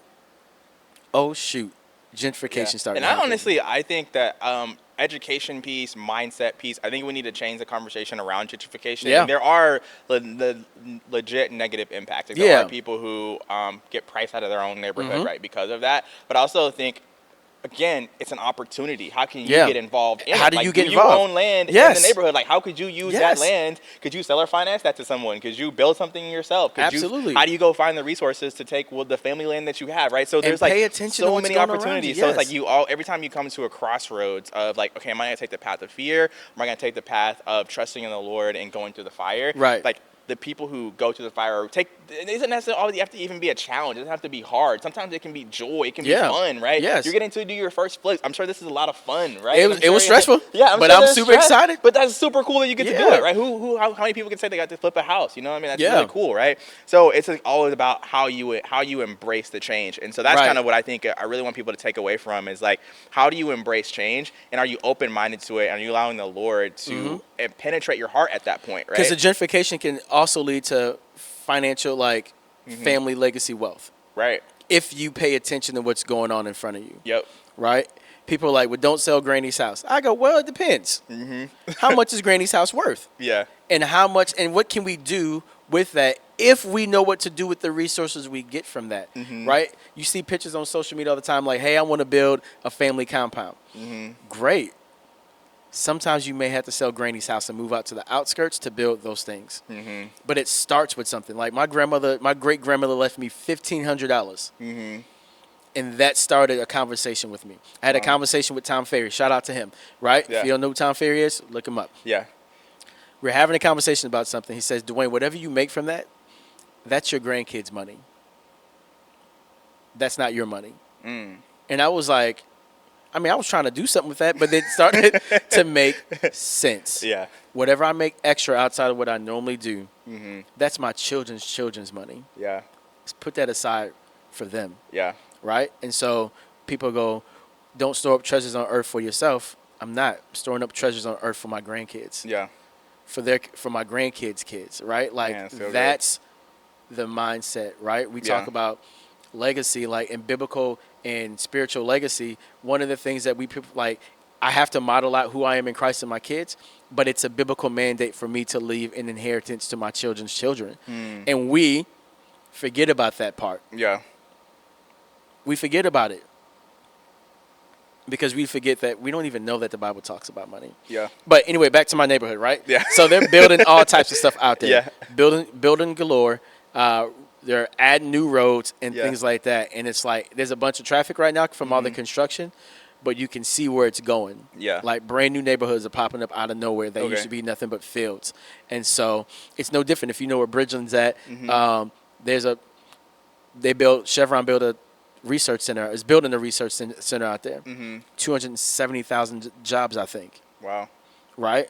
Oh, shoot, gentrification starting. And I think that education piece, mindset piece, I think we need to change the conversation around gentrification. Yeah. And there are the legit negative impacts. Like, there are people who get priced out of their own neighborhood, right, because of that. But I also think, again, it's an opportunity. How can you get involved in it? How do you get involved? You own land in the neighborhood. Like, how could you use that land? Could you sell or finance that to someone? Could you build something yourself? Absolutely. How do you go find the resources to take the family land that you have, right? So there's pay attention so to what's many going opportunities. around you. So it's like every time you come to a crossroads of like, okay, am I going to take the path of fear? Am I going to take the path of trusting in the Lord and going through the fire? Right. Like, the people who go to the fire it doesn't necessarily always have to even be a challenge. It doesn't have to be hard. Sometimes it can be joy. It can be fun, right? Yes. You're getting to do your first flips. I'm sure this is a lot of fun, right? It was stressful. Yeah, but I'm super excited. But that's super cool that you get to do it, right? How many people can say they got to flip a house? You know what I mean? That's really cool, right? So it's like always about how you embrace the change. And so that's kind of what I think I really want people to take away from is like, how do you embrace change? And are you open-minded to it? Are you allowing the Lord to penetrate your heart at that point, right? Because the gentrification can also lead to financial, like, family legacy wealth. Right. If you pay attention to what's going on in front of you. Yep. Right? People are like, well, don't sell Granny's house. I go, well, it depends. How much is Granny's house worth? Yeah. And what can we do with that if we know what to do with the resources we get from that, right? You see pictures on social media all the time like, hey, I want to build a family compound. Great. Sometimes you may have to sell Granny's house and move out to the outskirts to build those things. But it starts with something. Like my great-grandmother left me $1,500. And that started a conversation with me. I had a conversation with Tom Ferry. Shout out to him, right? Yeah. If you don't know who Tom Ferry is, look him up. Yeah. We're having a conversation about something. He says, Dwayne, whatever you make from that, that's your grandkids' money. That's not your money. And I was like, I was trying to do something with that, but it started to make sense. Yeah. Whatever I make extra outside of what I normally do, that's my children's money. Yeah. Let's put that aside for them. Yeah. Right? And so people go, don't store up treasures on earth for yourself. I'm not storing up treasures on earth for my grandkids. Yeah. For my grandkids' kids, right? Like, that's the mindset, right? We talk about legacy, like in biblical and spiritual legacy. One of the things that I have to model out who I am in Christ and my kids, but it's a biblical mandate for me to leave an inheritance to my children's children. And we forget about that part. Yeah. We forget about it. Because we forget that we don't even know that the Bible talks about money. Yeah. But anyway, back to my neighborhood, right? Yeah. So they're building all types of stuff out there. Yeah. Building galore. They're adding new roads and things like that. And it's like there's a bunch of traffic right now from all the construction, but you can see where it's going. Yeah. Like brand new neighborhoods are popping up out of nowhere. They used to be nothing but fields. And so it's no different if you know where Bridgeland's at. Chevron built a research center, is building a research center out there. 270,000 jobs, I think. Wow. Right?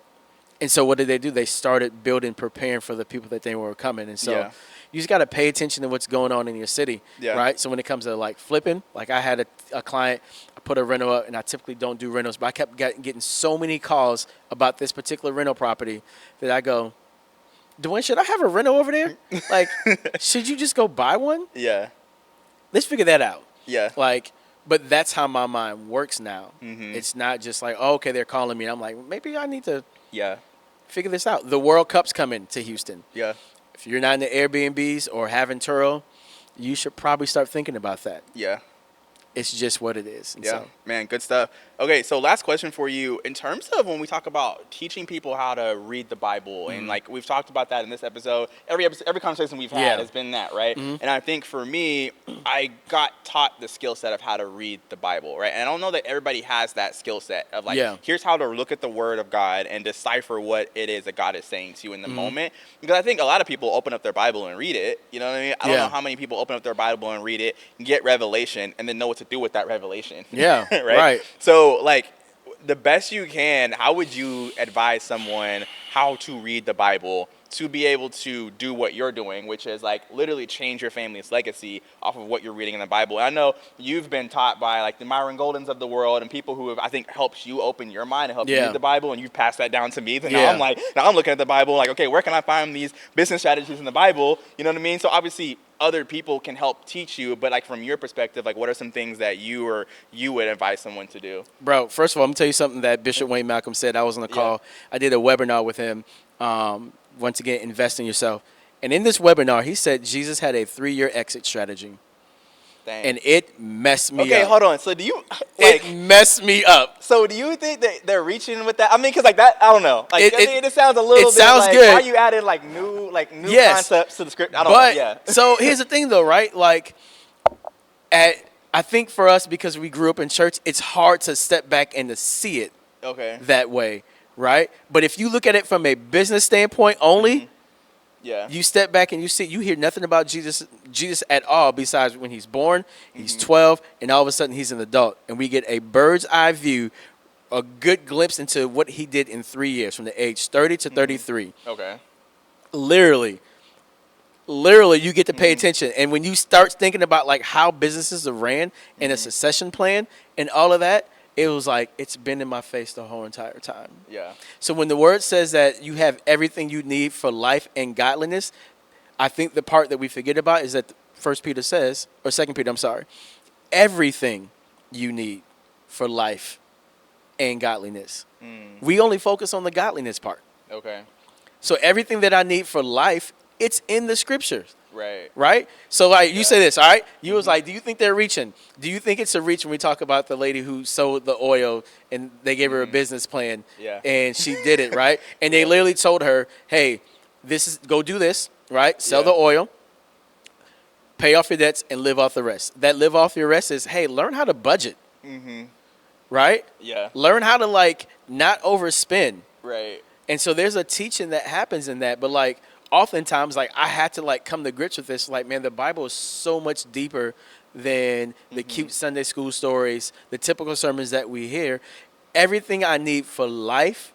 And so what did they do? They started preparing for the people that they were coming. And so you just got to pay attention to what's going on in your city, right? So when it comes to like flipping, like I had a client, I put a rental up, and I typically don't do rentals, but I kept getting so many calls about this particular rental property that I go, Dwayne, should I have a rental over there? Like, should you just go buy one? Yeah. Let's figure that out. Yeah. Like, but that's how my mind works now. Mm-hmm. It's not just like, oh, okay, they're calling me. I'm like, maybe I need to figure this out. The World Cup's coming to Houston. Yeah. If you're not in the Airbnbs or having Turo, you should probably start thinking about that. Yeah. It's just what it is. And Yeah, so, man, good stuff. Okay, so last question for you. In terms of when we talk about teaching people how to read the Bible, and like we've talked about that in this episode, every conversation we've had has been that, right? And I think for me, I got taught the skill set of how to read the Bible, right? And I don't know that everybody has that skill set of like, here's how to look at the Word of God and decipher what it is that God is saying to you in the moment. Because I think a lot of people open up their Bible and read it. You know what I mean? I don't know how many people open up their Bible and read it, get revelation, and then know what to do with that revelation. Yeah, right? So, like, the best you can, how would you advise someone how to read the Bible to be able to do what you're doing, which is like literally change your family's legacy off of what you're reading in the Bible? And I know you've been taught by like the Myron Goldens of the world and people who have, I think, helped you open your mind and help you read the Bible, and you've passed that down to me. Then now I'm looking at the Bible like, okay, where can I find these business strategies in the Bible? You know what I mean? So obviously other people can help teach you, but like from your perspective, like what are some things that you would advise someone to do? Bro, first of all, I'm gonna tell you something that Bishop Wayne Malcolm said. I was on the call. I did a webinar with him. Once again, invest in yourself. And in this webinar, he said Jesus had a 3-year exit strategy. Dang. And it messed me up. Okay, hold on. So do you it messed me up. So do you think that they're reaching with that? I mean, because like that, I don't know. Like it sounds a little bit sounds like, good. why are you adding like new concepts to the script? I don't know. Yeah. So here's the thing though, right? Like I think for us, because we grew up in church, it's hard to step back and to see it that way, right? But if you look at it from a business standpoint only, you step back and you hear nothing about Jesus at all besides when he's born, he's 12, and all of a sudden he's an adult. And we get a bird's eye view, a good glimpse into what he did in 3 years, from the age 30 to 33. Okay. Literally, you get to pay attention. And when you start thinking about like how businesses are ran and a succession plan and all of that, it was like it's been in my face the whole entire time. Yeah. So when the word says that you have everything you need for life and godliness, I think the part that we forget about is that 1 Peter says, or 2 Peter, I'm sorry, everything you need for life and godliness. We only focus on the godliness part. Okay. So everything that I need for life, it's in the scriptures. Right. So like you say this, all right? You was like, do you think they're reaching? Do you think it's a reach when we talk about the lady who sold the oil and they gave her a business plan and she did it, right? And they literally told her, hey, go do this, right? Sell the oil, pay off your debts, and live off the rest. That live off your rest is, hey, learn how to budget. Right? Yeah. Learn how to like not overspend. Right. And so there's a teaching that happens in that, but like oftentimes, like I had to like come to grips with this. Like, man, the Bible is so much deeper than the cute Sunday school stories, the typical sermons that we hear. Everything I need for life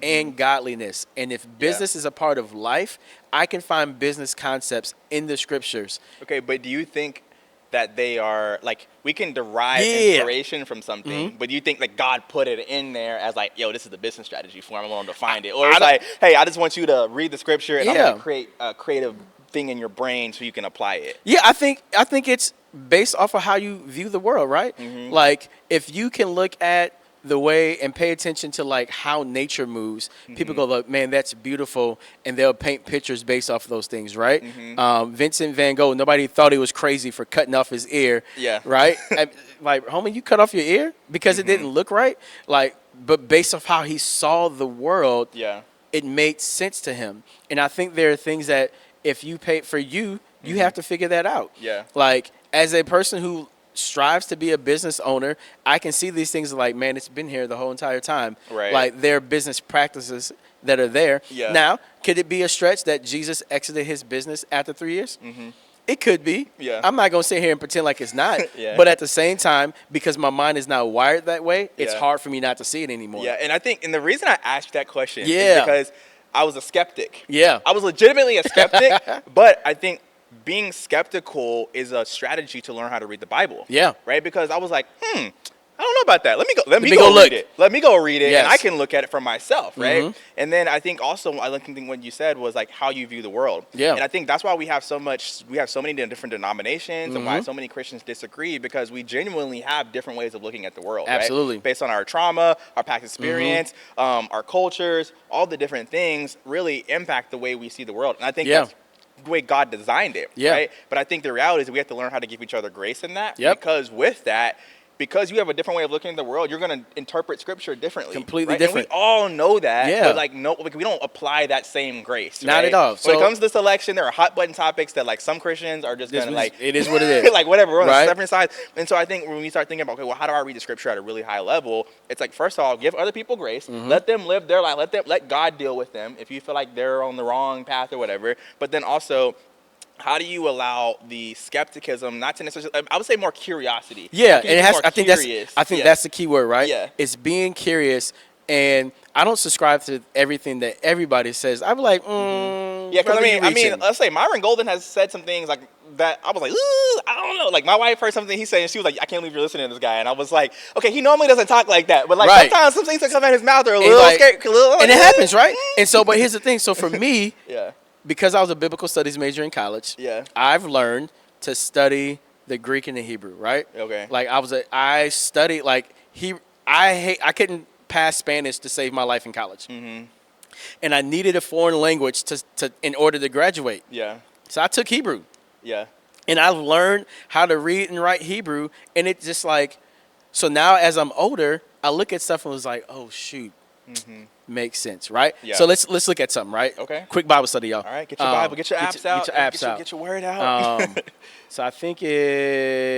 and godliness. And if business is a part of life, I can find business concepts in the scriptures. Okay, but do you think that they are like, we can derive inspiration from something, but do you think like God put it in there as like, yo, this is the business strategy for him, I want him to find it? Or it's like, hey, I just want you to read the scripture and I'm going to create a creative thing in your brain so you can apply it. Yeah, I think it's based off of how you view the world, right? Like if you can look at the way and pay attention to like how nature moves, people go like, man, that's beautiful, and they'll paint pictures based off of those things, right? Vincent van Gogh, nobody thought he was crazy for cutting off his ear, right? Like, homie, you cut off your ear because it didn't look right, like, but based off how he saw the world, it made sense to him. And I think there are things that if you pay for you have to figure that out. Like as a person who strives to be a business owner, I can see these things like, man, it's been here the whole entire time. Like there are business practices that are there. Now, could it be a stretch that Jesus exited his business after 3 years? It could be. I'm not going to sit here and pretend like it's not. But at the same time, because my mind is now wired that way, it's hard for me not to see it anymore. And I think, and the reason I asked that question is because I was a skeptic. I was legitimately a skeptic, but I think being skeptical is a strategy to learn how to read the Bible. Right? Because I was like, I I don't know about that. Let me go read it. Let me go read it, yes. and I can look at it for myself, right? Mm-hmm. And then I think also, I think what you said was like how you view the world. Yeah. And I think that's why we have so many different denominations, mm-hmm. and why so many Christians disagree, because we genuinely have different ways of looking at the world. Absolutely. Right? Based on our trauma, our past experience, mm-hmm. Our cultures, all the different things really impact the way we see the world. And I think that's the way God designed it, right? But I think the reality is we have to learn how to give each other grace in that, because with that, because you have a different way of looking at the world, you're going to interpret scripture differently. Completely different. And we all know that, but like we don't apply that same grace. Not at all. When it comes to this election, there are hot button topics that like some Christians are just going to like. It is what it is. Like whatever, we're on a separate side. And so I think when we start thinking about, okay, well, how do I read the scripture at a really high level? It's like, first of all, give other people grace. Mm-hmm. Let them live their life. Let God deal with them if you feel like they're on the wrong path or whatever. But then also, how do you allow the skepticism, not to necessarily, I would say more curiosity. Yeah, and it has. I think that's the key word, right? Yeah, it's being curious, and I don't subscribe to everything that everybody says. I'm like, yeah, because I mean, let's say Myron Golden has said some things like that. I was like, I don't know. Like my wife heard something he said, and she was like, I can't believe you're listening to this guy. And I was like, okay, he normally doesn't talk like that, but like sometimes some things that come out of his mouth are a little scary, and it happens, right? And so, but here's the thing. So for me, yeah. Because I was a biblical studies major in college, I've learned to study the Greek and the Hebrew, right? Okay. Like I studied like I couldn't pass Spanish to save my life in college, and I needed a foreign language to in order to graduate. Yeah. So I took Hebrew. Yeah. And I learned how to read and write Hebrew, and it's just like, so now as I'm older, I look at stuff and was like, oh shoot. Makes sense, right? Yeah. So let's look at something, right? Okay. Quick Bible study, y'all. All right, get your Bible, get your apps out. Get your apps out. Get your word out. So I think it's,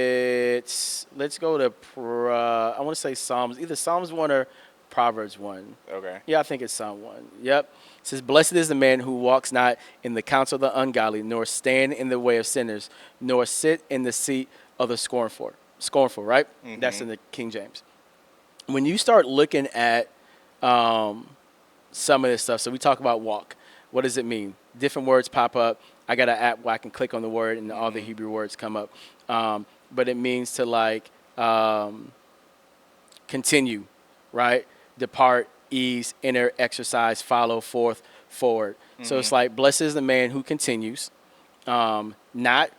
let's go to, I want to say Psalms, either Psalms 1 or Proverbs 1. Okay. Yeah, I think it's Psalm 1. Yep. It says, blessed is the man who walks not in the counsel of the ungodly, nor stand in the way of sinners, nor sit in the seat of the scornful. Scornful, right? Mm-hmm. That's in the King James. When you start looking at some of this stuff. So we talk about walk. What does it mean? Different words pop up. I got an app where I can click on the word and all the Hebrew words come up. But it means to like continue, right? Depart, ease, enter, exercise, follow, forth, forward. So it's like, blessed is the man who continues, not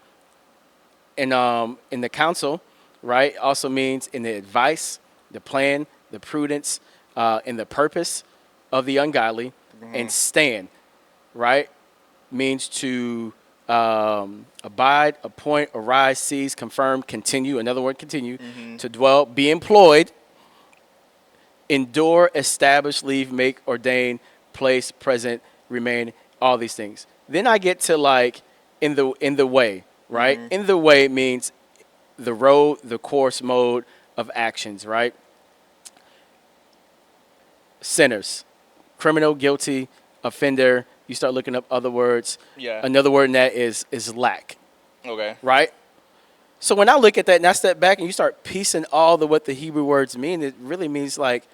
in the counsel, right? Also means in the advice, the plan, the prudence, in the purpose of the ungodly, and stand, right? Means to abide, appoint, arise, seize, confirm, continue. Another word, continue. To dwell, be employed, endure, establish, leave, make, ordain, place, present, remain. All these things. Then I get to like in the way, right? In the way means the road, the course, mode of actions, right? Sinners, criminal, guilty, offender. You start looking up other words. Yeah. Another word in that is lack. Okay. Right? So when I look at that and I step back and you start piecing all what the Hebrew words mean, it really means like,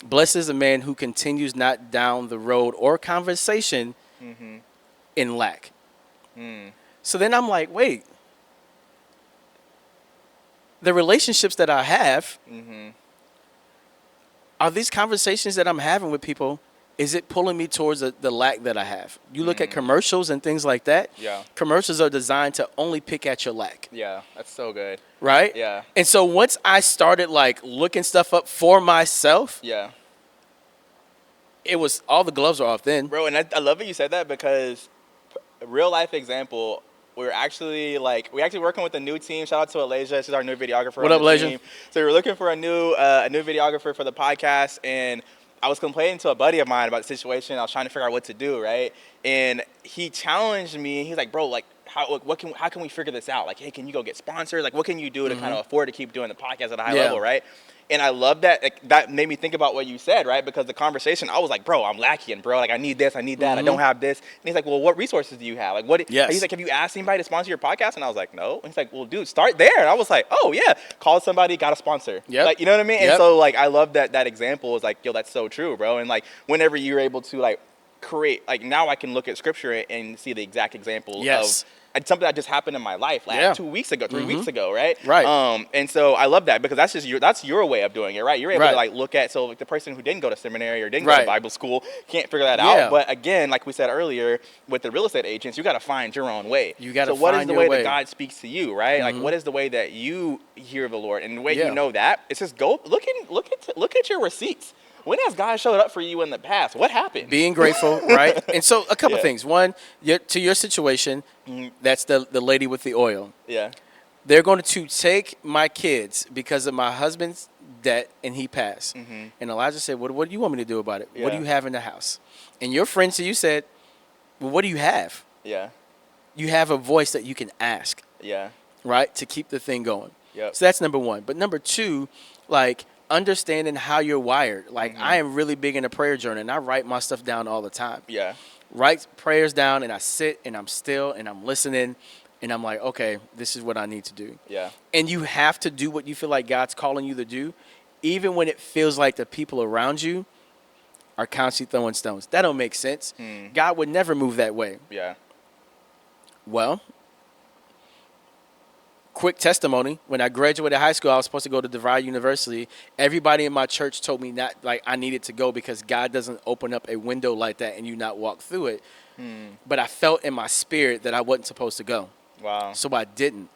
blessed is a man who continues not down the road or conversation in lack. So then I'm like, wait. The relationships that I have, are these conversations that I'm having with people, is it pulling me towards the lack that I have? You look at commercials and things like that. Yeah. Commercials are designed to only pick at your lack. Yeah, that's so good. Right? Yeah. And so once I started like looking stuff up for myself, it was, all the gloves are off then. Bro, and I love that you said that, because a real life example, we're actually working with a new team. Shout out to Alasia. She's our new videographer. What up, Alasia? Team. So we're looking for a new videographer for the podcast, and I was complaining to a buddy of mine about the situation. I was trying to figure out what to do, right? And he challenged me. He's like, bro, like, how can we figure this out? Like, hey, can you go get sponsors? Like, what can you do to kind of afford to keep doing the podcast at a high level, right? And I love that. Like, that made me think about what you said, right? Because the conversation, I was like, bro, I'm lacking, bro. Like, I need this, I need that. I don't have this. And he's like, well, what resources do you have? Like, what? Yes. He's like, have you asked anybody to sponsor your podcast? And I was like, no. And he's like, well, dude, start there. And I was like, oh yeah, call somebody, got a sponsor. Yep. Like, you know what I mean? Yep. And so like, I love that example is like, yo, that's so true, bro. And like, whenever you're able to like create, like, now I can look at scripture and see the exact example Yes. of something that just happened in my life like 2 weeks ago, 3 weeks ago, right? Right. And so I love that because that's your way of doing it, right? You're able to Right. like look at, so like the person who didn't go to seminary or didn't go to Right. Bible school can't figure that Yeah. out. But again, like we said earlier, with the real estate agents, you got to find your own way. You gotta So what is find the your way way. that God speaks to you, right? Like what is the way that you hear the Lord, and the way Yeah. you know that, it's just go look at your receipts. When has God showed up for you in the past? What happened? Being grateful, right? And so a couple Yeah. things. One, to your situation, that's the lady with the oil. Yeah. They're going to take my kids because of my husband's debt, and he passed. And Elijah said, what do you want me to do about it? What do Yeah. you have in the house? And your friend to you said, well, what do you have? Yeah. You have a voice that you can ask, Yeah. right, to keep the thing going. Yep. So that's number one. But number two, like, understanding how you're wired. Like, I am really big in a prayer journal, and I write my stuff down all the time. Yeah. Write prayers down, and I sit, and I'm still, and I'm listening, and I'm like, okay, this is what I need to do. Yeah. And you have to do what you feel like God's calling you to do, even when it feels like the people around you are constantly throwing stones. That don't make sense. God would never move that way. Yeah. Well, quick testimony. When I graduated high school, I was supposed to go to DeVry University. Everybody in my church told me not, like, I needed to go because God doesn't open up a window like that and you not walk through it. But I felt in my spirit that I wasn't supposed to go. Wow. So I didn't.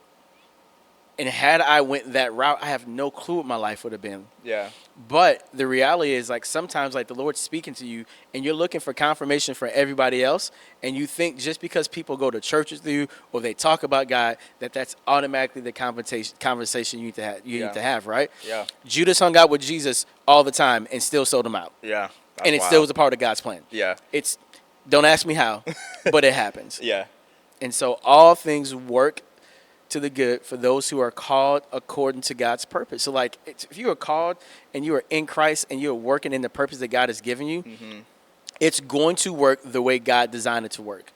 And had I went that route, I have no clue what my life would have been. Yeah. But the reality is, like, sometimes, like, the Lord's speaking to you and you're looking for confirmation for everybody else, and you think just because people go to church with you or they talk about God, that's automatically the conversation you need to have, right? Yeah. Judas hung out with Jesus all the time and still sold him out. Yeah. And it still was a part of God's plan. Yeah. Don't ask me how, but it happens. Yeah. And so all things work to the good for those who are called according to God's purpose. So, like, if you are called and you are in Christ and you are working in the purpose that God has given you, it's going to work the way God designed it to work.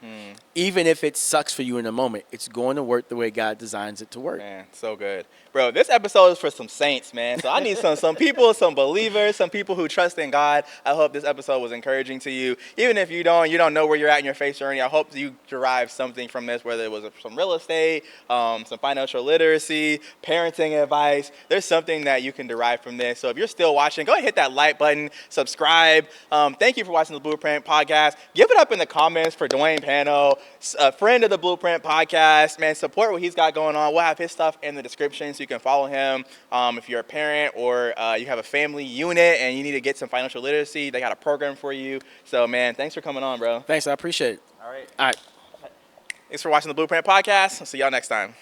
Even if it sucks for you in a moment, it's going to work the way God designs it to work. Man, so good. Bro, this episode is for some saints, man. So I need some people, some believers, some people who trust in God. I hope this episode was encouraging to you. Even if you don't know where you're at in your faith journey, I hope you derive something from this, whether it was some real estate, some financial literacy, parenting advice. There's something that you can derive from this. So if you're still watching, go ahead and hit that like button, subscribe. Thank you for watching the Blueprint Podcast. Give it up in the comments for Dwayne Pano, a friend of the Blueprint Podcast. Man, support what he's got going on. We'll have his stuff in the description so you can follow him. If you're a parent or you have a family unit and you need to get some financial literacy, they got a program for you. So, man, thanks for coming on, bro. Thanks. I appreciate it. All right. All right. Thanks for watching the Blueprint Podcast. I'll see y'all next time.